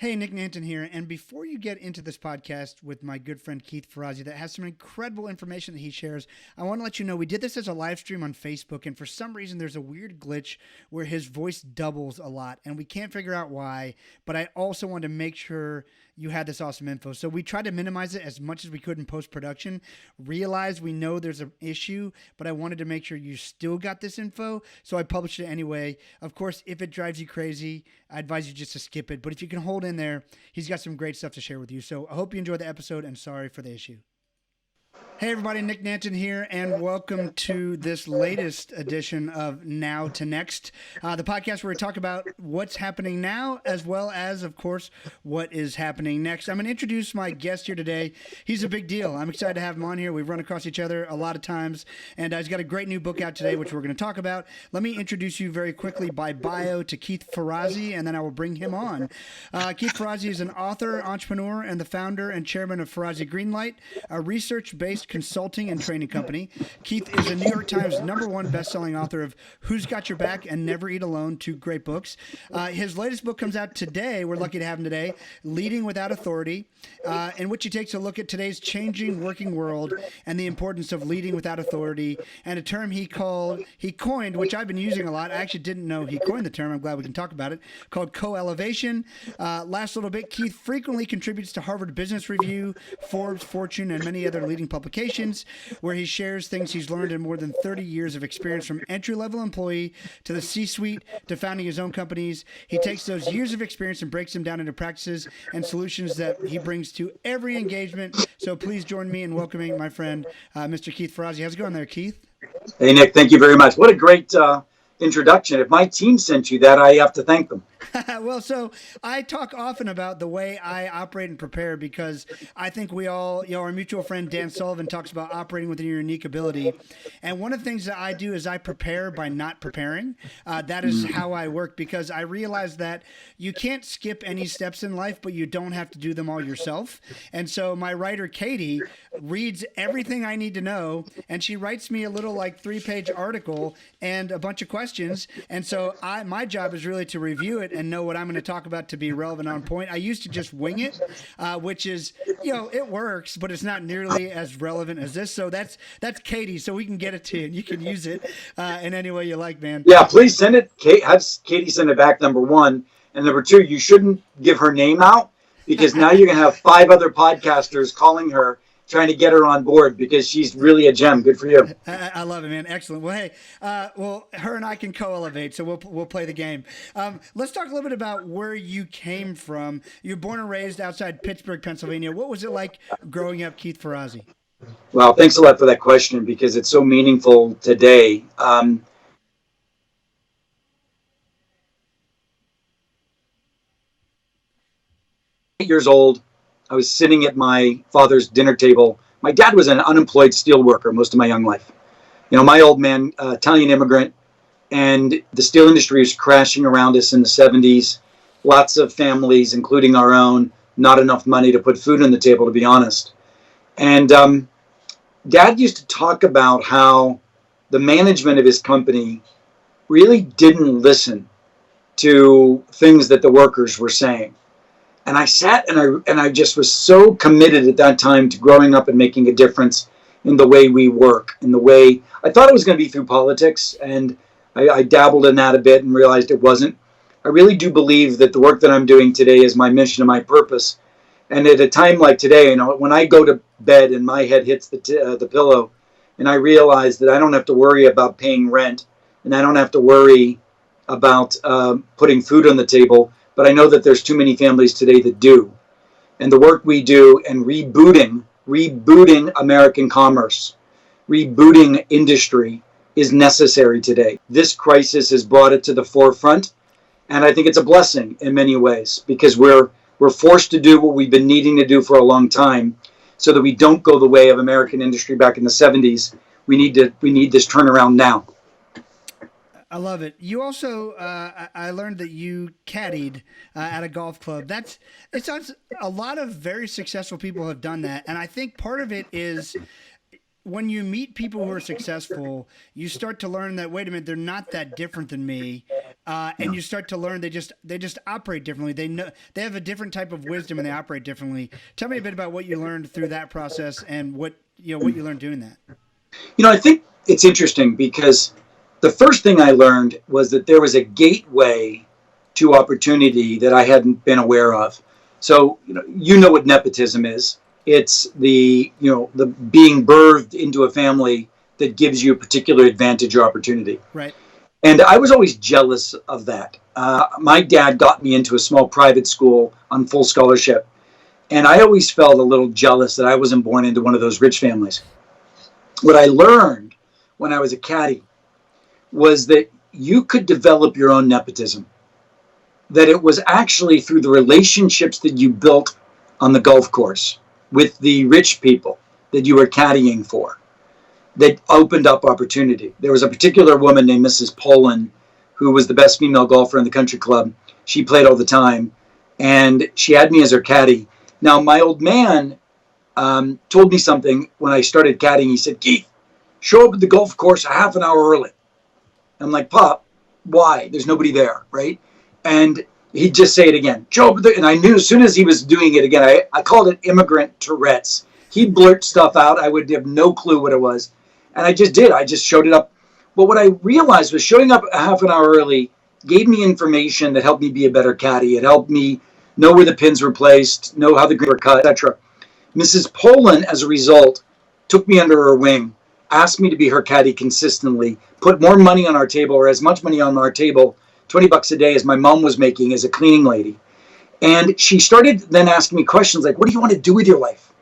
Hey, Nick Nanton here. And before you get into this podcast with my good friend Keith Ferrazzi, that has some incredible information that he shares, I want to let you know we did this as a live stream on Facebook. And for some reason, there's a weird glitch where his voice doubles a lot. And we can't figure out why. But I also wanted to make sure you had this awesome info. So we tried to minimize it as much as we could in post production. Realize we know there's an issue, but I wanted to make sure you still got this info. So I published it anyway. Of course, if it drives you crazy, I advise you just to skip it. But if you can hold in there, he's got some great stuff to share with you. So I hope you enjoyed the episode, and sorry for the issue. Hey everybody, Nick Nanton here, and welcome to this latest edition of Now to Next, the podcast where we talk about what's happening now, as well as, of course, what is happening next. I'm going to introduce my guest here today. He's a big deal. I'm excited to have him on here. We've run across each other a lot of times, and he's got a great new book out today, which we're going to talk about. Let me introduce you very quickly by bio to Keith Ferrazzi, and then I will bring him on. Keith Ferrazzi is an author, entrepreneur, and the founder and chairman of Ferrazzi Greenlight, a research-based consulting and training company. Keith is a New York Times #1 best-selling author of Who's Got Your Back and Never Eat Alone, two great books. His latest book comes out today. We're lucky to have him today, Leading Without Authority, in which he takes a look at today's changing working world and the importance of leading without authority, and a term he coined, which I've been using a lot. I actually didn't know he coined the term. I'm glad we can talk about it, called co-elevation. Last little bit, Keith frequently contributes to Harvard Business Review, Forbes, Fortune, and many other leading publications, where he shares things he's learned in more than 30 years of experience, from entry-level employee to the C-suite to founding his own companies. He takes those years of experience and breaks them down into practices and solutions that he brings to every engagement. So please join me in welcoming my friend, Mr. Keith Ferrazzi. How's it going there, Keith? Hey, Nick, thank you very much. What a great introduction. If my team sent you that, I have to thank them. Well, so I talk often about the way I operate and prepare, because I think we all, our mutual friend Dan Sullivan talks about operating within your unique ability. And one of the things that I do is I prepare by not preparing. That is how I work, because I realize that you can't skip any steps in life, but you don't have to do them all yourself. And so my writer, Katie, reads everything I need to know, and she writes me a little 3-page article and a bunch of questions. And so my job is really to review it and know what I'm going to talk about to be relevant, on point. I used to just wing it, which is, it works, but it's not nearly as relevant as this. So that's Katie. So we can get it to you, and you can use it in any way you like, man. Yeah, please send it. Have Katie send it back, #1. And #2, you shouldn't give her name out, because now you're going to have 5 other podcasters calling her, trying to get her on board, because she's really a gem. Good for you. I love it, man. Excellent. Well, hey, her and I can co-elevate, so we'll play the game. Let's talk a little bit about where you came from. You're born and raised outside Pittsburgh, Pennsylvania. What was it like growing up, Keith Ferrazzi? Well, thanks a lot for that question, because it's so meaningful today. 8 years old, I was sitting at my father's dinner table. My dad was an unemployed steel worker most of my young life. My old man, Italian immigrant, and the steel industry was crashing around us in the 70s. Lots of families, including our own, not enough money to put food on the table, to be honest. And Dad used to talk about how the management of his company really didn't listen to things that the workers were saying. And I sat and I just was so committed at that time to growing up and making a difference in the way we work, in the way I thought it was going to be through politics, and I dabbled in that a bit and realized it wasn't. I really do believe that the work that I'm doing today is my mission and my purpose. And at a time like today, when I go to bed and my head hits the pillow, and I realize that I don't have to worry about paying rent, and I don't have to worry about putting food on the table, but I know that there's too many families today that do. And the work we do and rebooting American commerce, rebooting industry is necessary today. This crisis has brought it to the forefront, and I think it's a blessing in many ways, because we're forced to do what we've been needing to do for a long time, so that we don't go the way of American industry back in the 70s. We need this turnaround now. I love it. You also, I learned that you caddied at a golf club. It sounds a lot of very successful people have done that, and I think part of it is when you meet people who are successful, you start to learn that, wait a minute, they're not that different than me. and you start to learn they just operate differently. They have a different type of wisdom and they operate differently. Tell me a bit about what you learned through that process and what you learned doing that. I think it's interesting because the first thing I learned was that there was a gateway to opportunity that I hadn't been aware of. So, what nepotism is. It's the being birthed into a family that gives you a particular advantage or opportunity. Right. And I was always jealous of that. My dad got me into a small private school on full scholarship. And I always felt a little jealous that I wasn't born into one of those rich families. What I learned when I was a caddy was that you could develop your own nepotism. That it was actually through the relationships that you built on the golf course with the rich people that you were caddying for that opened up opportunity. There was a particular woman named Mrs. Poland who was the best female golfer in the country club. She played all the time, and she had me as her caddy. Now, my old man told me something when I started caddying. He said, "Keith, show up at the golf course a half an hour early." I'm like, "Pop, why? There's nobody there, right?" And he'd just say it again. Show up and I knew as soon as he was doing it again, I called it immigrant Tourette's. He'd blurt stuff out. I would have no clue what it was. And I just did. I just showed it up. But what I realized was showing up a half an hour early gave me information that helped me be a better caddy. It helped me know where the pins were placed, know how the greens were cut, etc. Mrs. Poland, as a result, took me under her wing, asked me to be her caddy consistently, put more money on our table, or as much money on our table, $20 a day, as my mom was making as a cleaning lady. And she started then asking me questions like, "What do you want to do with your life?"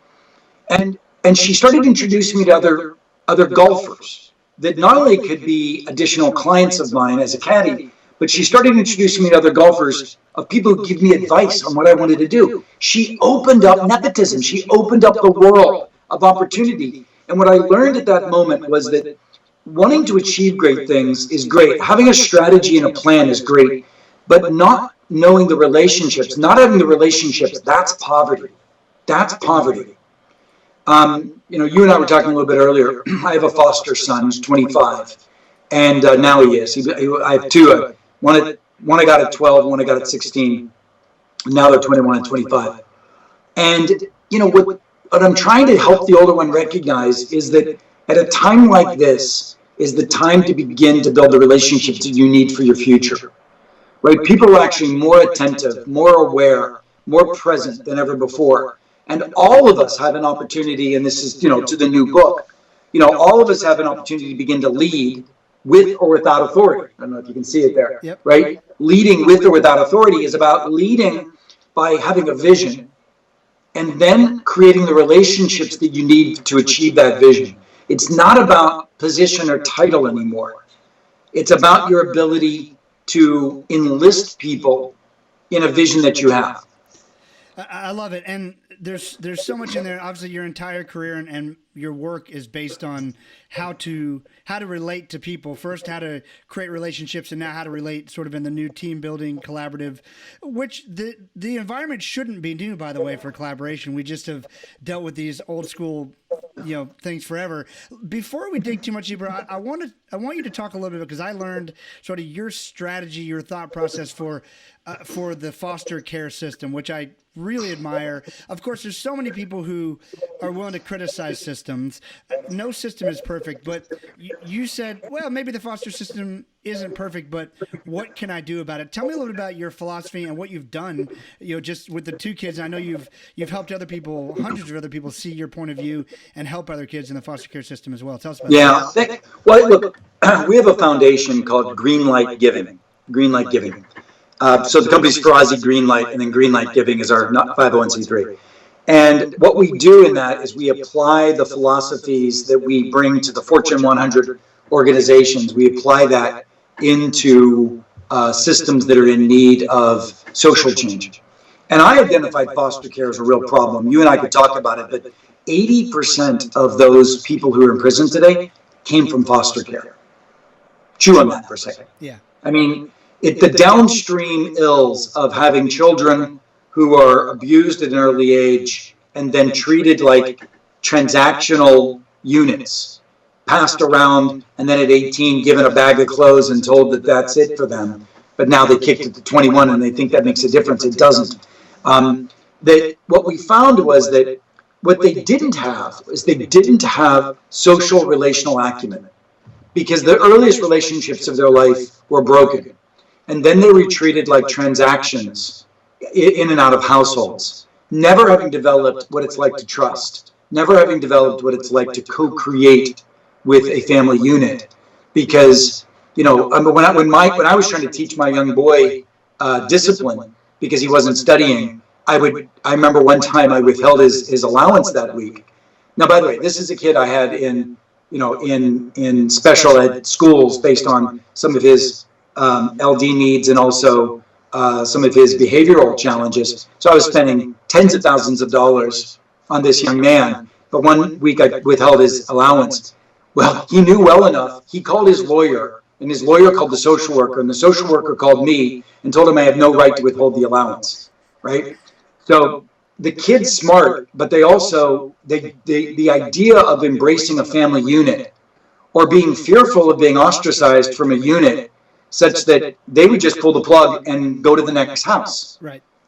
And she started introducing me to other golfers that not only could be additional clients of mine as a caddy, but she started introducing me to other golfers of people who give me advice on what I wanted to do. She opened up nepotism. She opened up the world of opportunity. And what I learned at that moment was that wanting to achieve great things is great. Having a strategy and a plan is great. But not knowing the relationships, not having the relationships, that's poverty. That's poverty. You and I were talking a little bit earlier. I have a foster son who's 25, and now he is. I have two. One I got at 12, one I got at 16. Now they're 21 and 25. And what I'm trying to help the older one recognize is that at a time like this is the time to begin to build the relationships that you need for your future. Right? People are actually more attentive, more aware, more present than ever before. And all of us have an opportunity, and this is, to the new book, all of us have an opportunity to begin to lead with or without authority. I don't know if you can see it there, Yep. Right? Leading with or without authority is about leading by having a vision and then creating the relationships that you need to achieve that vision. It's not about position or title anymore. It's about your ability to enlist people in a vision that you have. I love it. And there's so much in there. Obviously, your entire career and your work is based on how to relate to people. First, how to create relationships, and now how to relate sort of in the new team building collaborative, which the environment shouldn't be new, by the way, for collaboration. We just have dealt with these old school things forever. Before we dig too much deeper, I want you to talk a little bit, because I learned sort of your strategy, your thought process for the foster care system, which I really admire. Of course, there's so many people who are willing to criticize systems. No system is perfect, but you said, well, maybe the foster system isn't perfect, but what can I do about it? Tell me a little bit about your philosophy and what you've done, just with the two kids. I know you've helped other people, hundreds of other people, see your point of view and help other kids in the foster care system as well. Tell us about that. Well, look, we have a foundation called Greenlight Giving. Greenlight Giving. So the company's Ferrazzi Greenlight, and then Greenlight Giving is our 501c3. And what we do in that is we apply the philosophies that we bring to the Fortune 100 organizations. We apply that into systems that are in need of social change. And I identified foster care as a real problem. You and I could talk about it, but 80% of those people who are in prison today came from foster care. Chew on that for a second. Yeah. I mean, the downstream ills of having children who are abused at an early age and then treated like transactional units, passed around, and then at 18 given a bag of clothes and told that that's it for them. but now they kicked it to 21 and they think that makes a difference. It doesn't. What we found was that what they didn't have is they didn't have social relational acumen, because the earliest relationships of their life were broken. And then they retreated like transactions in and out of households, never having developed what it's like to trust, never having developed what it's like to co-create with a family unit. Because, you know, when I was trying to teach my young boy discipline because he wasn't studying, I remember one time I withheld his allowance that week. Now, by the way, this is a kid I had in special ed schools based on some of his LD needs and also some of his behavioral challenges. So I was spending tens of thousands of dollars on this young man. But one week I withheld his allowance. Well, he knew well enough. He called his lawyer, and his lawyer called the social worker, and the social worker called me and told him I had no right to withhold the allowance, right? So the kid's smart, but they also, the idea of embracing a family unit or being fearful of being ostracized from a unit such that they would just pull the plug and go to the next house,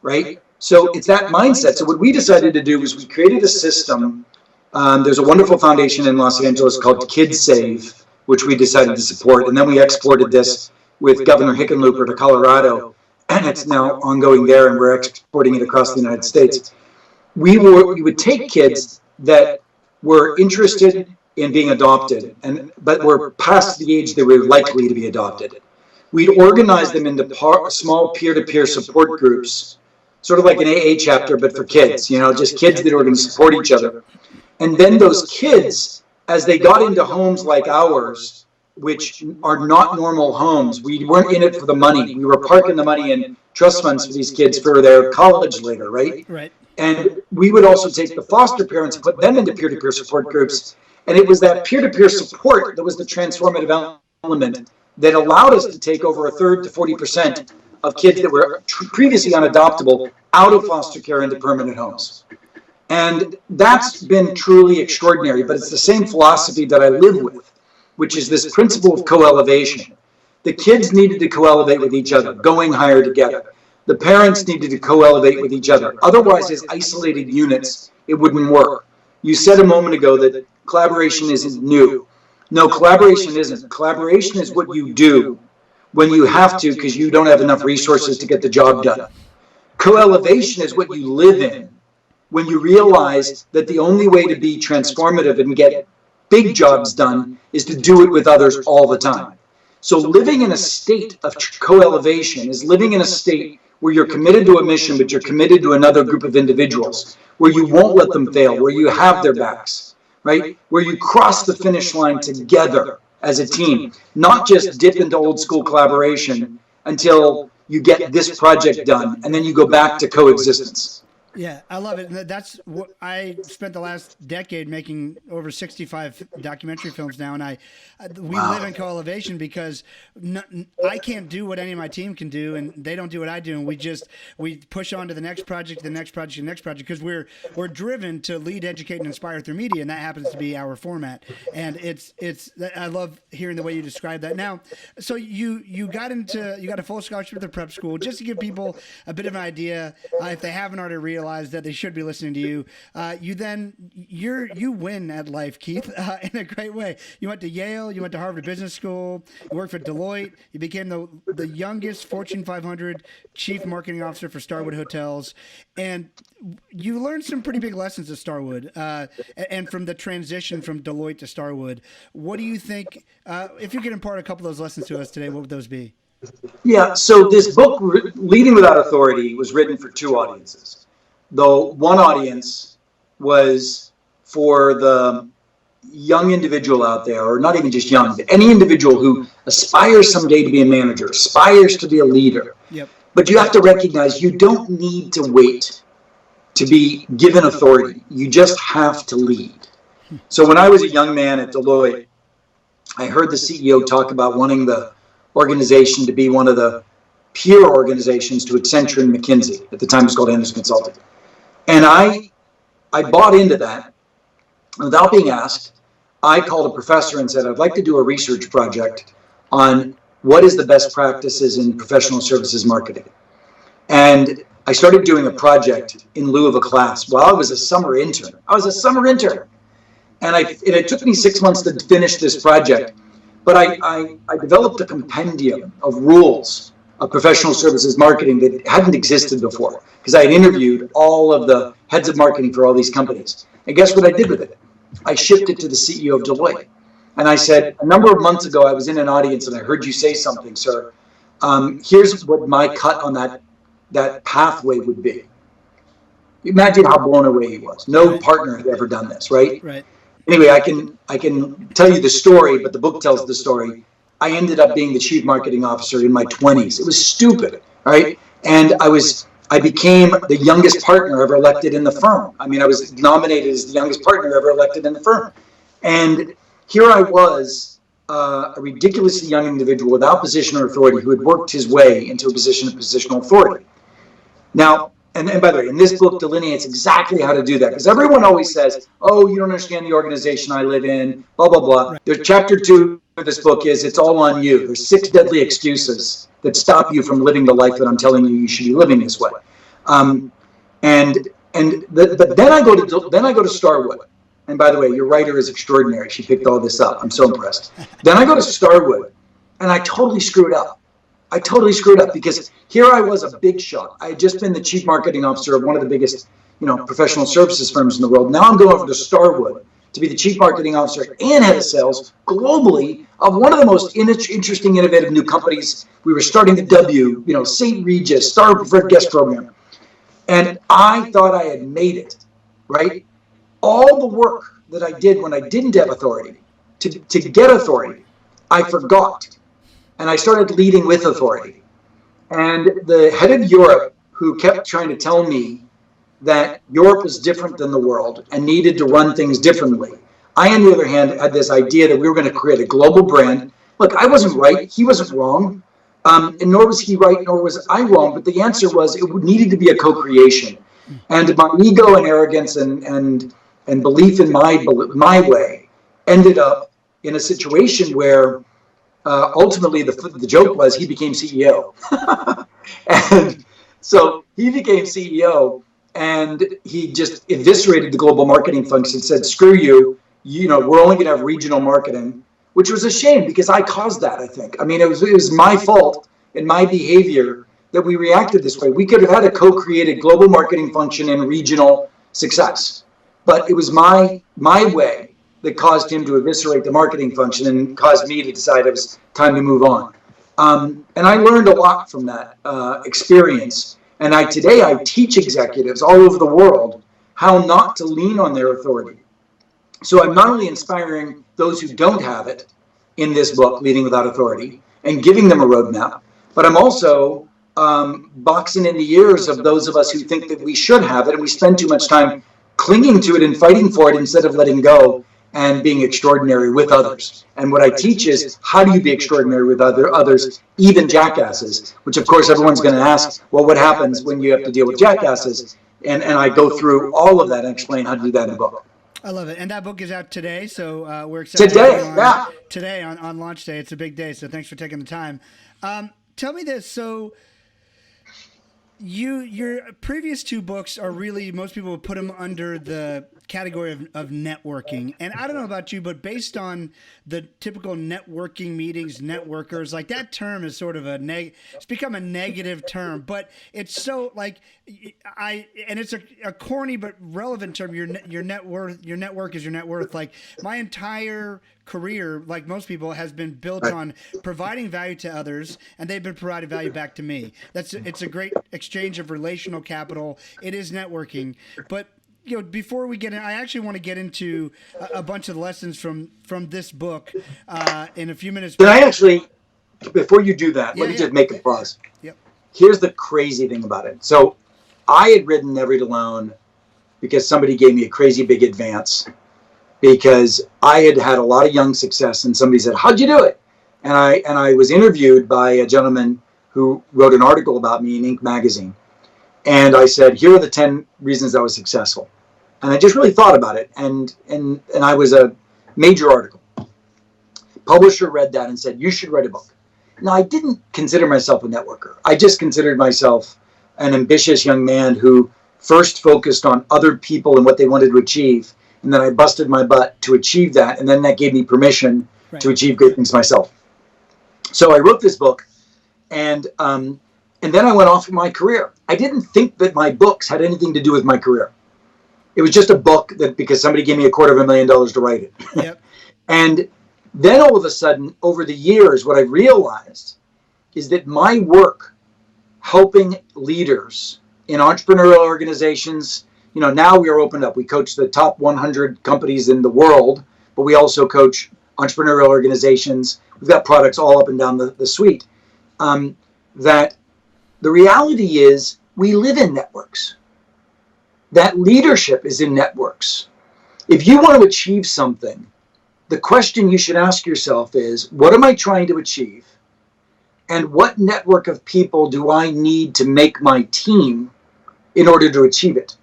right? So it's that mindset. So what we decided to do was we created a system. There's a wonderful foundation in Los Angeles called Kids Save, which we decided to support. And then we exported this with Governor Hickenlooper to Colorado, and it's now ongoing there, and we're exporting it across the United States. We would take kids that were interested in being adopted, but were past the age they were likely to be adopted. We'd organize them into small peer-to-peer support groups, sort of like an AA chapter, but for kids, you know, just kids that are going to support each other. And then those kids, as they got into homes like ours, which are not normal homes, we weren't in it for the money. We were parking the money in trust funds for these kids for their college later, right? Right. And we would also take the foster parents and put them into peer-to-peer support groups. And it was that peer-to-peer support that was the transformative element that allowed us to take over a third to 40% of kids that were previously unadoptable out of foster care into permanent homes. And that's been truly extraordinary, but it's the same philosophy that I live with, which is this principle of co-elevation. The kids needed to co-elevate with each other, going higher together. The parents needed to co-elevate with each other. Otherwise, as isolated units, it wouldn't work. You said a moment ago that collaboration isn't new. No, collaboration isn't. Collaboration is what you do when you have to because you don't have enough resources to get the job done. Co-elevation is what you live in when you realize that the only way to be transformative and get big jobs done is to do it with others all the time. So living in a state of co-elevation is living in a state where you're committed to a mission, but you're committed to another group of individuals, where you won't let them fail, where you have their backs, right? Where you cross the finish line together as a team, not just dip into old school collaboration until you get this project done, and then you go back to coexistence. Yeah, I love it. That's what I spent the last decade making over 65 documentary films now, and we live in co-elevation because I can't do what any of my team can do, and they don't do what I do, and we push on to the next project, the next project, the next project, because we're driven to lead, educate, and inspire through media, and that happens to be our format. And it's I love hearing the way you describe that. Now, so you got a full scholarship at the prep school. Just to give people a bit of an idea, if they haven't already realized that they should be listening to you. You win at life, Keith, in a great way. You went to Yale, you went to Harvard Business School, you worked for Deloitte, you became the youngest Fortune 500 chief marketing officer for Starwood Hotels, and you learned some pretty big lessons at Starwood, and from the transition from Deloitte to Starwood. What do you think, if you could impart a couple of those lessons to us today, what would those be? Yeah, so this book, Leading Without Authority, was written for two audiences. Though one audience was for the young individual out there, or not even just young, but any individual who aspires someday to be a manager, aspires to be a leader. Yep. But you have to recognize you don't need to wait to be given authority. You just have to lead. So when I was a young man at Deloitte, I heard the CEO talk about wanting the organization to be one of the peer organizations to Accenture and McKinsey. At the time it was called Anderson Consulting. And I bought into that. Without being asked, I called a professor and said, I'd like to do a research project on what is the best practices in professional services marketing? And I started doing a project in lieu of a class while I was a summer intern. And it took me 6 months to finish this project, but I developed a compendium of rules of professional services marketing that hadn't existed before, because I had interviewed all of the heads of marketing for all these companies. And guess what I did with it? I shipped it to the CEO of Deloitte. And I said, a number of months ago, I was in an audience and I heard you say something, sir. Here's what my cut on that pathway would be. Imagine how blown away he was. No partner had ever done this, right? Right. Anyway, I can tell you the story, but the book tells the story. I ended up being the chief marketing officer in my 20s. It was stupid, right? And I became the youngest partner ever elected in the firm. I mean, I was nominated as the youngest partner ever elected in the firm. And here I was, a ridiculously young individual without position or authority who had worked his way into a position of positional authority. Now, and by the way, and this book delineates exactly how to do that, because everyone always says, oh, you don't understand the organization I live in, blah, blah, blah. Right. There's chapter 2 of this book is it's all on you. There's 6 deadly excuses that stop you from living the life that I'm telling you should be living this way. But then I go to Starwood. And by the way, your writer is extraordinary. She picked all this up. I'm so impressed. Then I go to Starwood, and I totally screwed up. Because here I was, a big shot. I had just been the chief marketing officer of one of the biggest, professional services firms in the world. Now I'm going over to Starwood to be the chief marketing officer and head of sales globally of one of the most interesting, innovative new companies. We were starting the St. Regis, Star Preferred Guest Program. And I thought I had made it, right? All the work that I did when I didn't have authority, to get authority, I forgot. And I started leading with authority. And the head of Europe, who kept trying to tell me that Europe was different than the world and needed to run things differently, I, on the other hand, had this idea that we were going to create a global brand. Look, I wasn't right. He wasn't wrong. And nor was he right, nor was I wrong. But the answer was it needed to be a co-creation. And my ego and arrogance and belief in my way ended up in a situation where ultimately the joke was he became CEO. And so he became CEO, and he just eviscerated the global marketing function, said, screw you, we're only going to have regional marketing, which was a shame because I caused that, I think. I mean, it was my fault and my behavior that we reacted this way. We could have had a co-created global marketing function and regional success, but it was my way that caused him to eviscerate the marketing function and caused me to decide it was time to move on. And I learned a lot from that experience. And today I teach executives all over the world how not to lean on their authority. So I'm not only inspiring those who don't have it in this book, Leading Without Authority, and giving them a roadmap, but I'm also boxing in the ears of those of us who think that we should have it, and we spend too much time clinging to it and fighting for it instead of letting go and being extraordinary with others. And what I teach is, how do you be extraordinary with others, even jackasses? Which, of course, everyone's going to ask, well, what happens when you have to deal with jackasses? And I go through all of that and explain how to do that in the book. I love it. And that book is out today, so we're excited. Today on launch day. It's a big day, so thanks for taking the time. Tell me this. So your previous 2 books are really, most people would put them under the category of networking. And I don't know about you, but based on the typical networking meetings, networkers, like that term is sort of it's become a negative term, but it's so like, and it's a corny but relevant term. Your network is your net worth. Like my entire career, like most people, has been built on providing value to others, and they've been providing value back to me. It's a great exchange of relational capital. It is networking. But before we get in, I actually want to get into a bunch of the lessons from this book in a few minutes. But I actually, before you do that, let me just make a pause. Yep. Here's the crazy thing about it. So I had written Never Eat Alone because somebody gave me a crazy big advance, because I had had a lot of young success, and somebody said, how'd you do it? And I was interviewed by a gentleman who wrote an article about me in Inc. magazine. And I said, here are the 10 reasons I was successful. And I just really thought about it. And I was a major article. Publisher read that and said, you should write a book. Now, I didn't consider myself a networker. I just considered myself an ambitious young man who first focused on other people and what they wanted to achieve. And then I busted my butt to achieve that. And then that gave me permission to achieve great things myself. So I wrote this book, and then I went off with my career. I didn't think that my books had anything to do with my career. It was just a book that because somebody gave me $250,000 to write it. Yep. And then all of a sudden, over the years, what I realized is that my work helping leaders in entrepreneurial organizations, now we are opened up. We coach the top 100 companies in the world, but we also coach entrepreneurial organizations. We've got products all up and down the suite. That the reality is we live in networks. That leadership is in networks. If you want to achieve something, the question you should ask yourself is, what am I trying to achieve? And what network of people do I need to make my team in order to achieve it?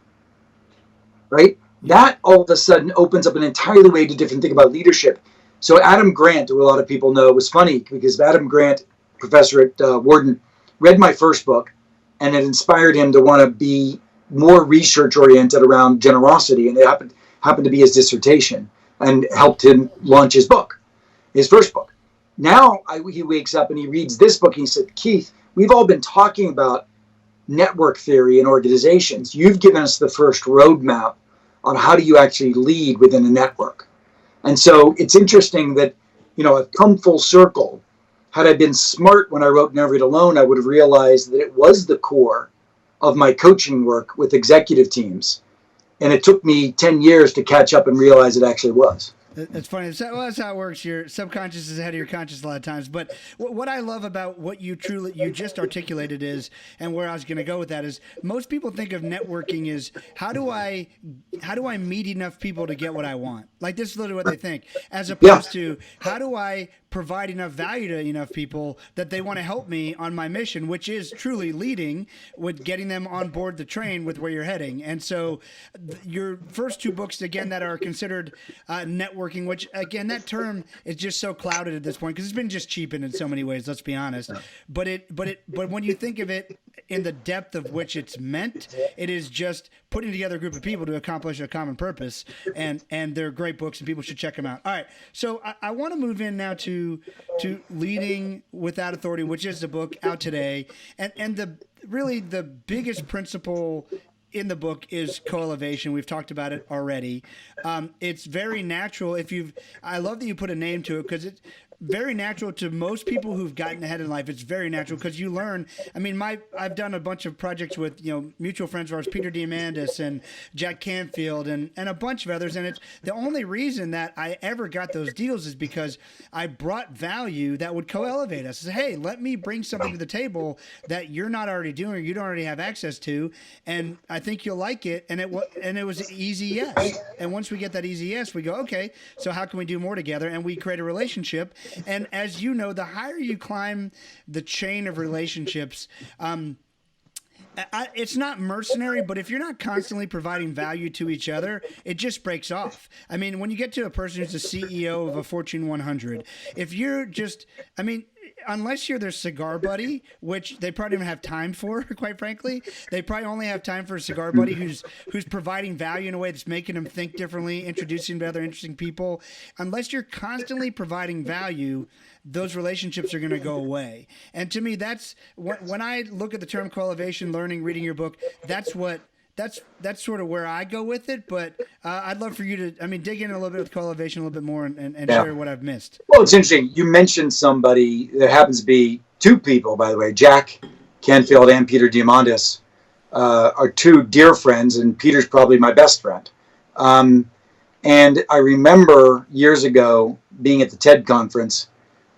Right? That all of a sudden opens up an entirely way to different thing about leadership. So Adam Grant, who a lot of people know, was funny because Adam Grant, professor at Wharton, read my first book, and it inspired him to want to be more research oriented around generosity, and it happened to be his dissertation and helped him launch his book, his first book. Now he wakes up and he reads this book and he said, Keith, we've all been talking about network theory in organizations. You've given us the first roadmap on how do you actually lead within a network. And so it's interesting that, I've come full circle. Had I been smart when I wrote Never Eat Alone, I would have realized that it was the core of my coaching work with executive teams. And it took me 10 years to catch up and realize it actually was. It's funny. That's how it works. Your subconscious is ahead of your conscious a lot of times. But what I love about what you just articulated is, and where I was going to go with that is, most people think of networking as how do I meet enough people to get what I want? Like, this is literally what they think, as opposed to how do I provide enough value to enough people that they want to help me on my mission, which is truly leading with getting them on board the train with where you're heading. And so your first two books, again, that are considered networking, which again, that term is just so clouded at this point because it's been just cheapened in so many ways, let's be honest. But when you think of it in the depth of which it's meant, it is just putting together a group of people to accomplish a common purpose, and they're great books and people should check them out. All right. So I want to move in now to Leading Without Authority, which is the book out today. And the biggest principle in the book is co-elevation. We've talked about it already. It's very natural. I love that you put a name to it because it's very natural to most people who've gotten ahead in life. It's very natural because you learn. I mean, I've done a bunch of projects with mutual friends of ours, Peter Diamandis and Jack Canfield and a bunch of others. And it's the only reason that I ever got those deals is because I brought value that would co-elevate us. Say, hey, let me bring something to the table that you're not already doing or you don't already have access to, and I think you'll like it. And it was an easy yes. And once we get that easy yes, we go, okay, so how can we do more together? And we create a relationship. And as you know, the higher you climb the chain of relationships, it's not mercenary, but if you're not constantly providing value to each other, it just breaks off. I mean, when you get to a person who's the CEO of a Fortune 100, if you're just, unless you're their cigar buddy, which they probably don't have time for, quite frankly, they probably only have time for a cigar buddy who's providing value in a way that's making them think differently, introducing them to other interesting people. Unless you're constantly providing value, those relationships are going to go away. And to me, that's when I look at the term co-elevation, learning, reading your book, that's sort of where I go with it. But I'd love for you to, dig in a little bit with co-elevation a little bit more and share what I've missed. Well, it's interesting. You mentioned somebody that happens to be two people, by the way. Jack Canfield and Peter Diamandis are two dear friends, and Peter's probably my best friend. And I remember years ago being at the TED conference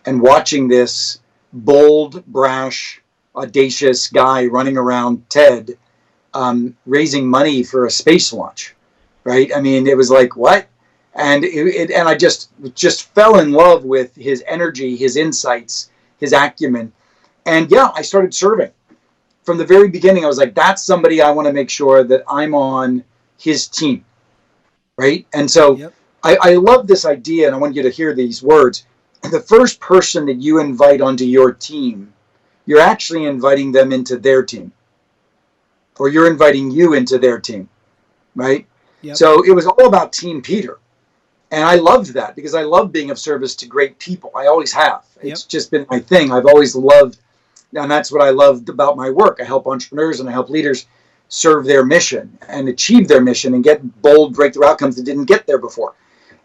and watching this bold, brash, audacious guy running around TED raising money for a space launch, right? I mean, it was like, what? And and I just fell in love with his energy, his insights, his acumen. And I started serving. From the very beginning, I was like, that's somebody I want to make sure that I'm on his team, right? And so I love this idea, and I want you to hear these words. the first person that you invite onto your team, you're actually inviting them into their team, or you're inviting you into their team, right? Yep. So it was all about Team Peter. And I loved that because I love being of service to great people. I always have. It's just been my thing. I've always loved, and that's what I loved about my work. I help entrepreneurs and I help leaders serve their mission and achieve their mission and get bold breakthrough outcomes that didn't get there before.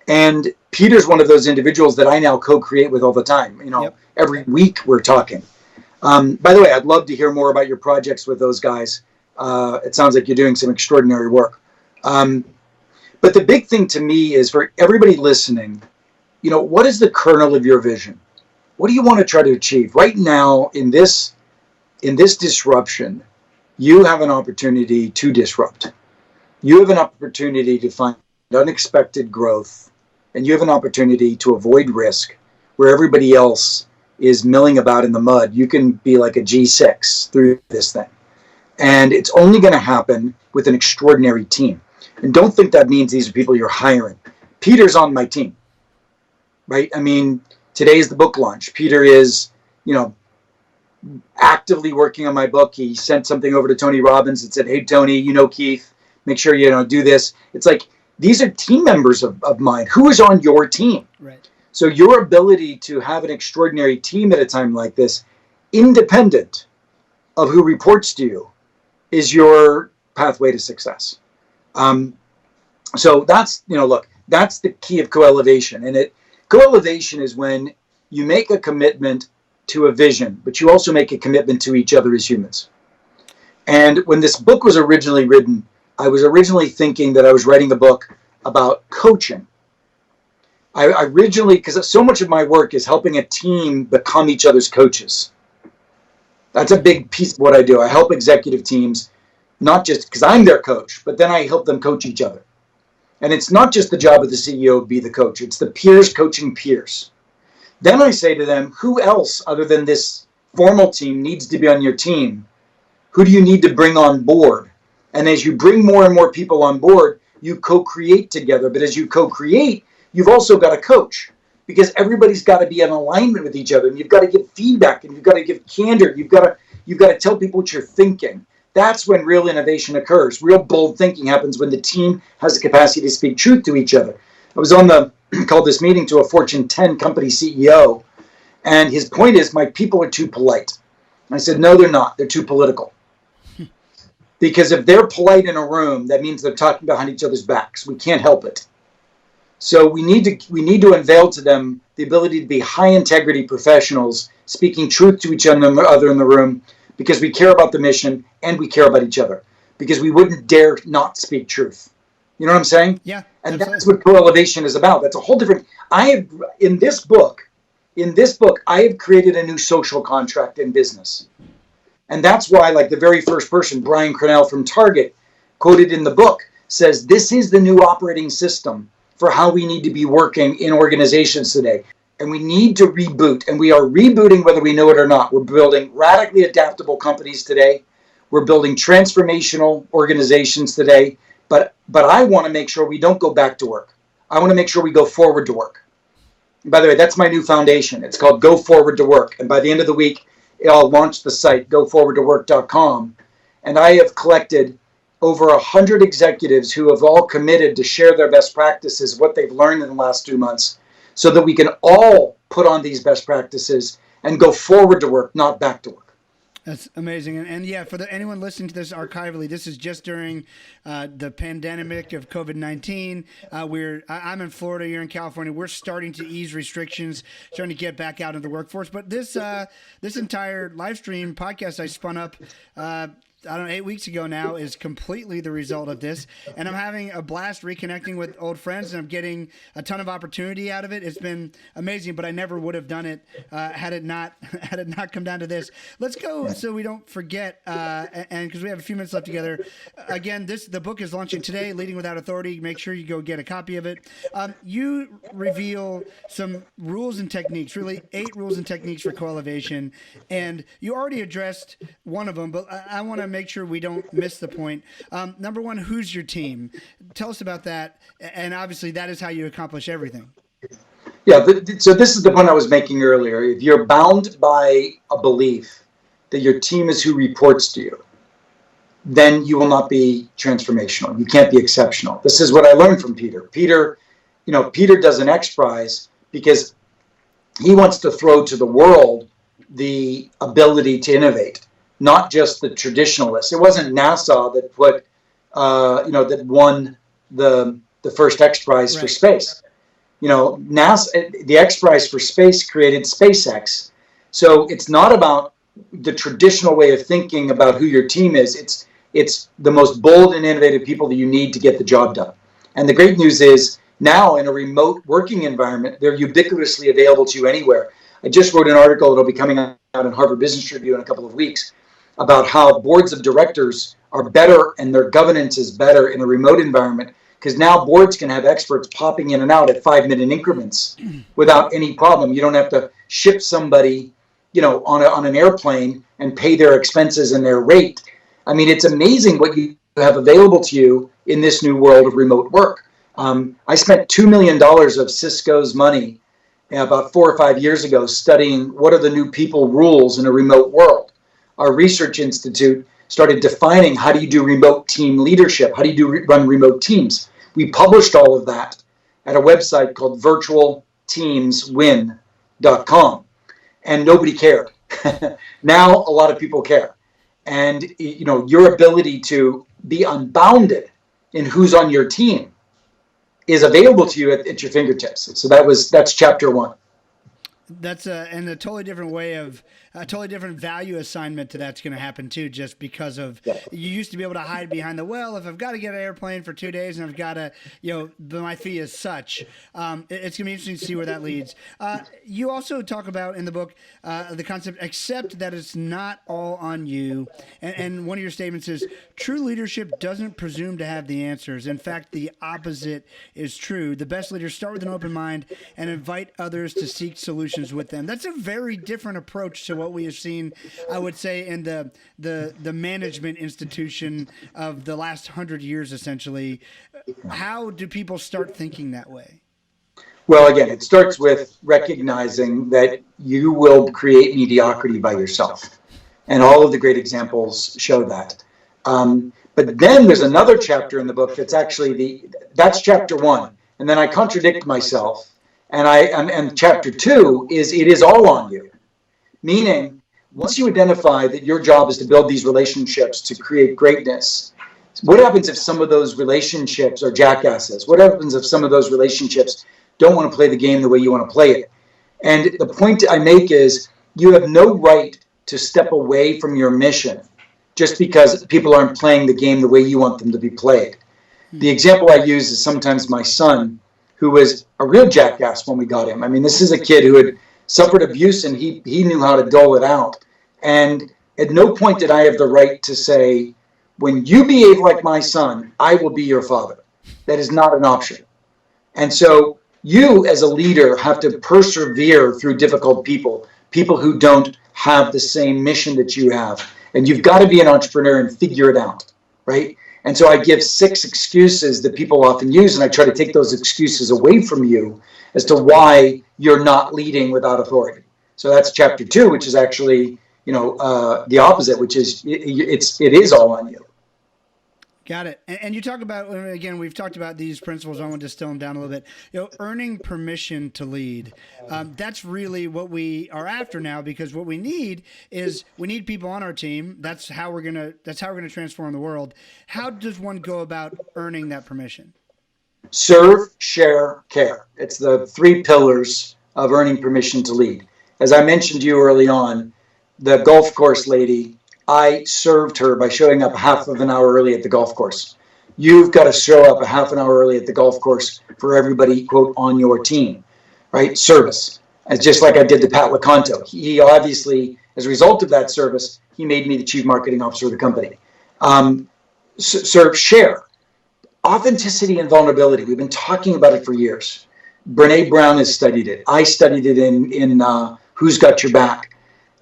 And Peter's one of those individuals that I now co-create with all the time. Every week we're talking. By the way, I'd love to hear more about your projects with those guys. It sounds like you're doing some extraordinary work. But the big thing to me is for everybody listening, what is the kernel of your vision? What do you want to try to achieve? Right now, in this disruption, you have an opportunity to disrupt. You have an opportunity to find unexpected growth, and you have an opportunity to avoid risk where everybody else is milling about in the mud. You can be like a G6 through this thing. And it's only going to happen with an extraordinary team. And don't think that means these are people you're hiring. Peter's on my team, right? I mean, today is the book launch. Peter is, actively working on my book. He sent something over to Tony Robbins and said, hey, Tony, Keith, make sure you do this. It's like, these are team members of mine. Who is on your team? Right. So your ability to have an extraordinary team at a time like this, independent of who reports to you, is your pathway to success. So that's, that's the key of co-elevation. And co-elevation is when you make a commitment to a vision, but you also make a commitment to each other as humans. And when this book was originally written, I was originally thinking that I was writing a book about coaching. I originally, because so much of my work is helping a team become each other's coaches. That's a big piece of what I do. I help executive teams, not just because I'm their coach, but then I help them coach each other. And it's not just the job of the CEO to be the coach. It's the peers coaching peers. Then I say to them, who else other than this formal team needs to be on your team? Who do you need to bring on board? And as you bring more and more people on board, you co-create together. But as you co-create, you've also got to coach, because everybody's got to be in alignment with each other. And you've got to give feedback, and you've got to give candor. You've got to tell people what you're thinking. That's when real innovation occurs. Real bold thinking happens when the team has the capacity to speak truth to each other. I was called this meeting to a Fortune 10 company CEO, and his point is, my people are too polite. And I said, no, they're not. They're too political. Because if they're polite in a room, that means they're talking behind each other's backs. We can't help it. So we need to unveil to them the ability to be high integrity professionals, speaking truth to each other in the room, because we care about the mission and we care about each other, because we wouldn't dare not speak truth. You know what I'm saying? Yeah. And absolutely. that's what co-elevation is about. That's a whole different. In this book, I have created a new social contract in business. And that's why, like the very first person, Brian Cornell from Target, quoted in the book, says, this is the new operating system for how we need to be working in organizations today. And we need to reboot. And we are rebooting whether we know it or not. We're building radically adaptable companies today. We're building transformational organizations today. But I want to make sure we don't go back to work. I want to make sure we go forward to work. And by the way, that's my new foundation. It's called Go Forward to Work. And by the end of the week, I'll launch the site, goforwardtowork.com. And I have collected over 100 executives who have all committed to share their best practices, what they've learned in the last 2 months, so that we can all put on these best practices and go forward to work, not back to work. That's amazing. And yeah, for anyone listening to this archivally, this is just during the pandemic of COVID-19. I'm in Florida, you're in California. We're starting to ease restrictions, starting to get back out into the workforce. But this entire live stream podcast I spun up 8 weeks ago now is completely the result of this. And I'm having a blast reconnecting with old friends, and I'm getting a ton of opportunity out of it. It's been amazing, but I never would have done it had it not come down to this. Let's go so we don't forget, and because we have a few minutes left together. Again, the book is launching today, Leading Without Authority. Make sure you go get a copy of it. You reveal some rules and techniques, really 8 rules and techniques for co-elevation, and you already addressed one of them, but I want to make sure we don't miss the point. Number one, who's your team? Tell us about that. And obviously that is how you accomplish everything. Yeah, so this is the point I was making earlier. If you're bound by a belief that your team is who reports to you, then you will not be transformational. You can't be exceptional. This is what I learned from Peter. Peter does an X Prize because he wants to throw to the world the ability to innovate, not just the traditionalists. It wasn't NASA that that won the first X Prize for space. NASA, the X Prize for space created SpaceX. So it's not about the traditional way of thinking about who your team is. It's the most bold and innovative people that you need to get the job done. And the great news is now in a remote working environment, they're ubiquitously available to you anywhere. I just wrote an article that'll be coming out in Harvard Business Review in a couple of weeks about how boards of directors are better and their governance is better in a remote environment, because now boards can have experts popping in and out at 5-minute increments without any problem. You don't have to ship somebody, on an airplane and pay their expenses and their rate. I mean, it's amazing what you have available to you in this new world of remote work. I spent $2 million of Cisco's money about 4 or 5 years ago studying what are the new people rules in a remote world. Our research institute started defining how do you do remote team leadership? How do you run remote teams? We published all of that at a website called virtualteamswin.com, and nobody cared. Now a lot of people care. And your ability to be unbounded in who's on your team is available to you at your fingertips. So that's chapter 1. That's and a totally different way of a totally different value assignment to that's going to happen too, just because of you used to be able to hide behind the, well, if I've got to get an airplane for 2 days and I've got to, my fee is such. It's going to be interesting to see where that leads. You also talk about in the book the concept, accept that it's not all on you. And one of your statements is, true leadership doesn't presume to have the answers. In fact, the opposite is true. The best leaders start with an open mind and invite others to seek solutions with them. That's a very different approach to what we have seen, I would say, in the management institution of the last 100 years, essentially. How do people start thinking that way? Well, again, it starts with recognizing that you will create mediocrity by yourself. And all of the great examples show that. But then there's another chapter in the book that's actually that's chapter 1. And then I contradict myself. And chapter 2 is, it is all on you. Meaning, once you identify that your job is to build these relationships to create greatness, what happens if some of those relationships are jackasses? What happens if some of those relationships don't want to play the game the way you want to play it? And the point I make is, you have no right to step away from your mission just because people aren't playing the game the way you want them to be played. The example I use is sometimes my son, who was a real jackass when we got him. I mean, this is a kid who had suffered abuse and he knew how to dole it out. And at no point did I have the right to say, when you behave like my son, I will be your father. That is not an option. And so you as a leader have to persevere through difficult people who don't have the same mission that you have. And you've got to be an entrepreneur and figure it out, right? And so I give 6 excuses that people often use, and I try to take those excuses away from you as to why you're not leading without authority. So that's chapter 2, which is actually, the opposite, which is it is all on you. Got it. And you talk about, again, we've talked about these principles. I want to distill them down a little bit. Earning permission to lead. That's really what we are after now, because what we need is we need people on our team. That's how we're gonna transform the world. How does one go about earning that permission? Serve, share, care. It's the 3 pillars of earning permission to lead. As I mentioned to you early on, the golf course lady, I served her by showing up half of an hour early at the golf course. You've got to show up a half an hour early at the golf course for everybody, quote, on your team, right? Service. And just like I did to Pat LeConto. He obviously, as a result of that service, he made me the chief marketing officer of the company. Serve, share. Authenticity and vulnerability. We've been talking about it for years. Brene Brown has studied it. I studied it in Who's Got Your Back.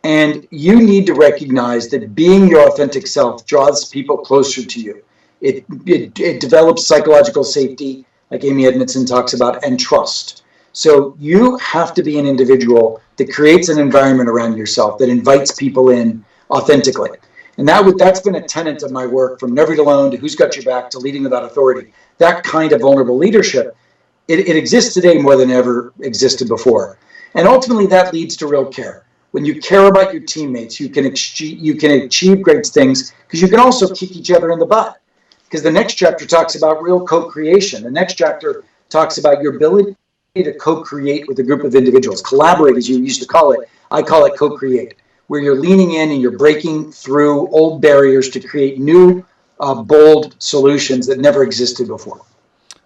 And you need to recognize that being your authentic self draws people closer to you. It develops psychological safety, like Amy Edmondson talks about, and trust. So you have to be an individual that creates an environment around yourself that invites people in authentically. And that's been a tenet of my work, from Never Eat Alone to Who's Got Your Back to Leading Without Authority. That kind of vulnerable leadership, it exists today more than ever existed before. And ultimately that leads to real care. When you care about your teammates, you can achieve great things, because you can also kick each other in the butt. Because the next chapter talks about real co-creation. The next chapter talks about your ability to co-create with a group of individuals. Collaborate, as you used to call it. I call it co-create, where you're leaning in and you're breaking through old barriers to create new, bold solutions that never existed before.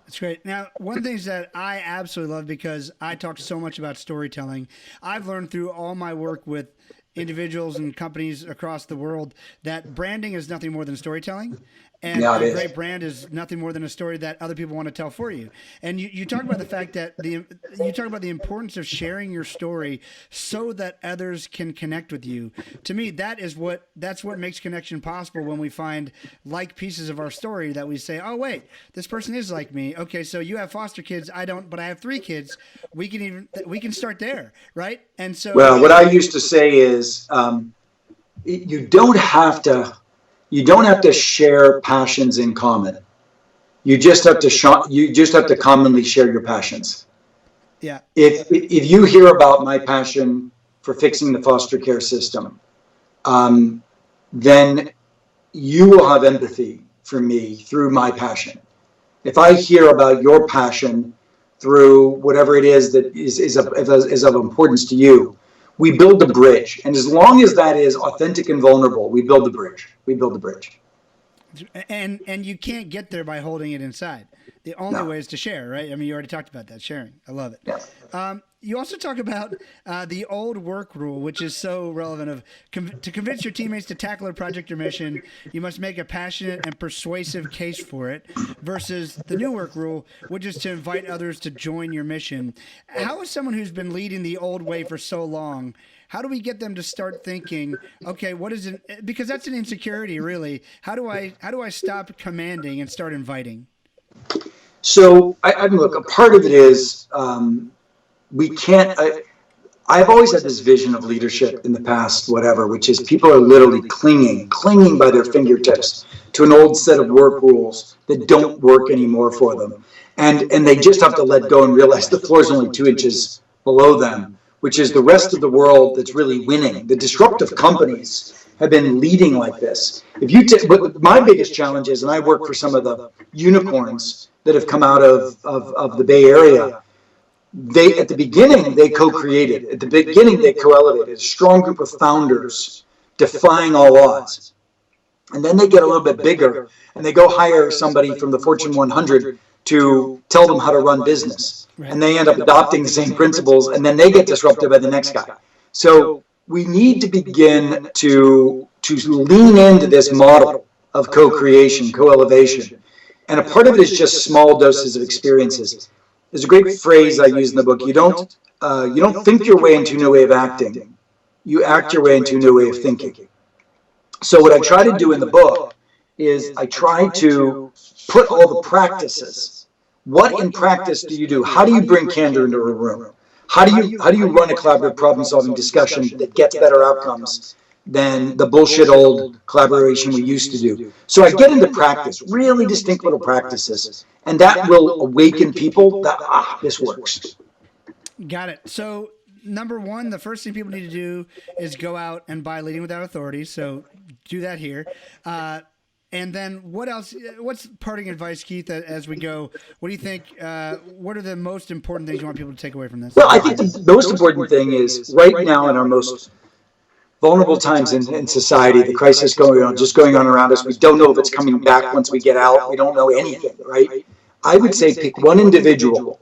That's great. Now, one of the things that I absolutely love, because I talk so much about storytelling, I've learned through all my work with individuals and companies across the world that branding is nothing more than storytelling. And a great brand is nothing more than a story that other people want to tell for you. And you talk about the fact that you talk about the importance of sharing your story so that others can connect with you. To me, that's what makes connection possible, when we find like pieces of our story that we say, oh wait, this person is like me. Okay, so you have foster kids, I don't, but I have 3 kids. We can start there, right? And so, well, what I used to say is, you don't have to share passions in common. You just have to commonly share your passions. Yeah. If you hear about my passion for fixing the foster care system, then you will have empathy for me through my passion. If I hear about your passion through whatever it is that is of importance to you, we build a bridge. And as long as that is authentic and vulnerable, we build the bridge. And you can't get there by holding it inside. The only way is to share, right? I mean, you already talked about that, sharing. I love it. Yeah. You also talk about the old work rule, which is so relevant. To convince your teammates to tackle a project or mission, you must make a passionate and persuasive case for it, versus the new work rule, which is to invite others to join your mission. How is someone who's been leading the old way for so long, how do we get them to start thinking, okay, what is it? Because that's an insecurity, really. How do I stop commanding and start inviting? So I mean, look, a part of it is we can't. I've always had this vision of leadership in the past, whatever, which is people are literally clinging by their fingertips to an old set of work rules that don't work anymore for them, and they just have to let go and realize the floor is only 2 inches below them, which is the rest of the world that's really winning. The disruptive companies have been leading like this. But my biggest challenge is, and I work for some of the unicorns that have come out of the Bay Area. At the beginning, they co-created. At the beginning, they co-elevated. A strong group of founders defying all odds. And then they get a little bit bigger, and they go hire somebody from the Fortune 100 to tell them how to run business. And they end up adopting the same principles, and then they get disrupted by the next guy. So we need to begin to lean into this model of co-creation, co-elevation. And a part of it is just small doses of experiences. There's a great phrase I use in the book. You don't think your way into a new way of acting. You act your way into a new way of thinking. So what I try to do in the book is I try to put all the practices. What in practice do you do? How do you bring candor into a room? How do you run a collaborative problem-solving discussion that gets better outcomes than the bullshit old collaboration we used to do? So I get into practice, really distinct little practices, and that will awaken people that, this works. Got it. So number one, the first thing people need to do is go out and buy Leading Without Authority. So do that here. And then what else? What's parting advice, Keith, as we go? What do you think? What are the most important things you want people to take away from this? Well, I think the most important thing is right now in our most vulnerable times in society, the crisis going on around us. We don't know if it's coming back once we get out. We don't know anything, right? I would say pick one individual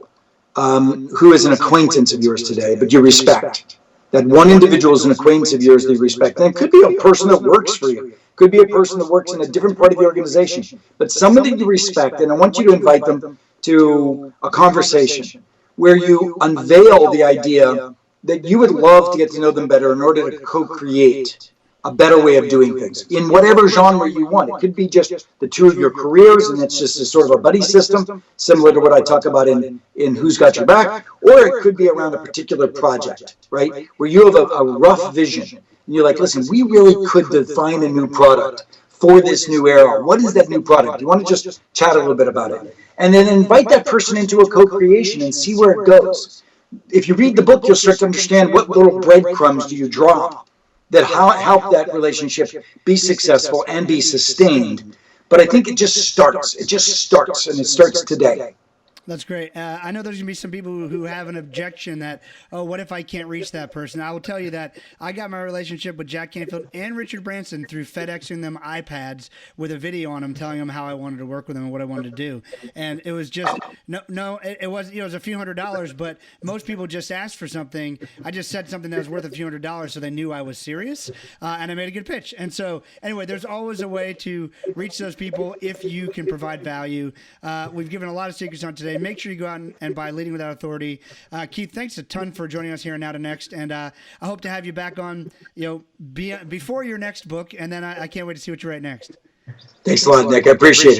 who is an acquaintance of yours today, but you respect. That one individual is an acquaintance of yours that you respect. And it could be a person that works for you. Could be a person that works in a different part of the organization, but somebody you respect, and I want you to invite them to a conversation where you unveil the idea that you would love to get to know them better in order to co-create a better way of doing things in whatever genre you want. It could be just the two of your careers, and it's just a sort of a buddy system, similar to what I talk about in Who's Got Your Back, or it could be around a particular project, right? Where you have a rough vision, and you're like, listen, we really could define a new product for this new era. What is that new product? You want to just chat a little bit about it. And then invite that person into a co-creation and see where it goes. If you read the book, you'll start to understand what little breadcrumbs do you drop that help that relationship be successful and be sustained. But I think it just starts. It just starts, and it starts today. That's great. I know there's going to be some people who have an objection that, oh, what if I can't reach that person? I will tell you that I got my relationship with Jack Canfield and Richard Branson through FedExing them iPads with a video on them telling them how I wanted to work with them and what I wanted to do. And it was just, it was, it was a few $100s, but most people just asked for something. I just said something that was worth a few $100s so they knew I was serious, and I made a good pitch. And so, anyway, there's always a way to reach those people if you can provide value. We've given a lot of secrets on today. Make sure you go out and buy Leading Without Authority. Keith, thanks a ton for joining us here on Now to Next, and I hope to have you back on, before your next book, and then I can't wait to see what you write next. Thanks a lot, Nick. I appreciate it.